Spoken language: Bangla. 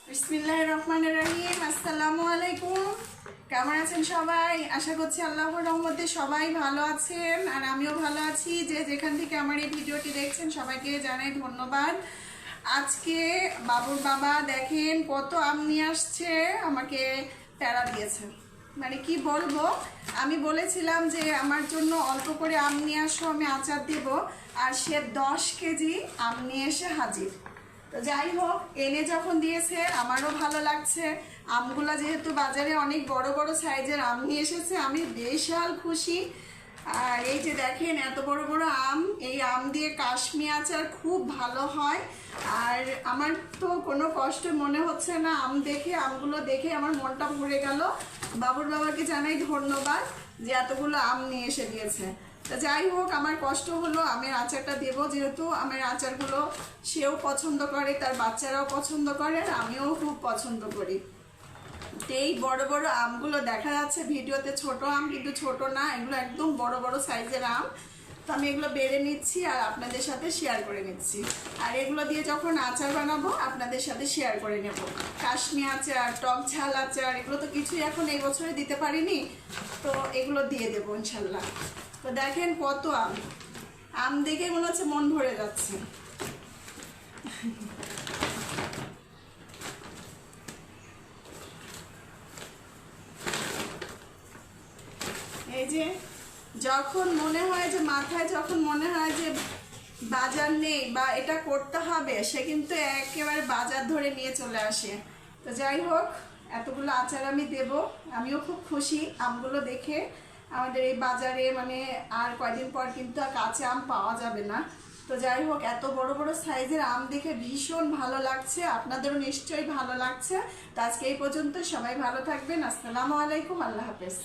বিসমিল্লাহির রহমানির রহিম। আসসালামু আলাইকুম। কেমন আছেন সবাই? আশা করছি আল্লাহর রহমতে সবাই ভালো আছেন, আর আমিও ভালো আছি। যে যেখান থেকে আমার এই ভিডিওটি দেখছেন সবাইকে জানাই ধন্যবাদ। আজকে বাবুর বাবা দেখেন কত আম নিয়ে আসছে, আমাকে প্যারা দিয়েছে। মানে কি বলবো, আমি বলেছিলাম যে আমার জন্য অল্প করে আম নিয়ে আসো, আমি আচার দেব, আর সে 10 কেজি আম নিয়ে এসে হাজির। তো যাই হোক, এনে যখন দিয়েছে আমারও ভালো লাগছে। আমগুলা যেহেতু বাজারে অনেক বড় বড় সাইজের আম নিয়ে এসেছে, আমি বিশাল খুশি। আর এই যে দেখেন এত বড় বড় আম, এই আম দিয়ে কাশ্মীর আচার খুব ভালো হয়। আর আমার তো কোনো কষ্ট মনে হচ্ছে না, আমগুলো দেখে আমার মনটা ভরে গেল। বাবুর বাবাকে জানাই ধন্যবাদ যে এতগুলো আম নিয়ে এসে দিয়েছে। তা যাই হোক, আমার কষ্ট হলো আমের আচারটা দেবো, যেহেতু আমের আচারগুলো সেও পছন্দ করে, তার বাচ্চারাও পছন্দ করে, আর আমিও খুব পছন্দ করি। এই বড় বড় আমগুলো দেখা যাচ্ছে ভিডিওতে ছোট আম, কিন্তু ছোট না, এগুলো একদম বড় বড় সাইজের আম। তো আমি এগুলো বেড়ে নিচ্ছি আর আপনাদের সাথে শেয়ার করে নিচ্ছি। আর এগুলো দিয়ে যখন আচার বানাবো আপনাদের সাথে শেয়ার করে নেব। কাশ্মীর আচার, টক ঝাল আচার, এগুলো তো কিছুই এখন এই বছরে দিতে পারিনি, তো এগুলো দিয়ে দেবো ইনশাল্লাহ। তো দেখেন কত আম, আম দেখে মনে হচ্ছে মন ভরে যাচ্ছে। এই যে যখন মনে হয় যে মাথায় যখন মনে হয় যে বাজার নেই বা এটা করতে হবে, সে কিন্তু একেবারে বাজার ধরে নিয়ে চলে আসে। তো যাই হোক, এতগুলো আচার আমি দেব, আমিও খুব খুশি আমগুলো দেখে। আমাদের এই বাজারে মানে আর কয়দিন পর কিন্তু আর কাঁচা আম পাওয়া যাবে না। তো যাই হোক, এত বড় বড় সাইজের আম দেখে ভীষণ ভালো লাগছে, আপনাদেরও নিশ্চয়ই ভালো লাগছে। তো আজকে এই পর্যন্ত, সবাই ভালো থাকবেন। আসসালামু আলাইকুম, আল্লাহ হাফেজ।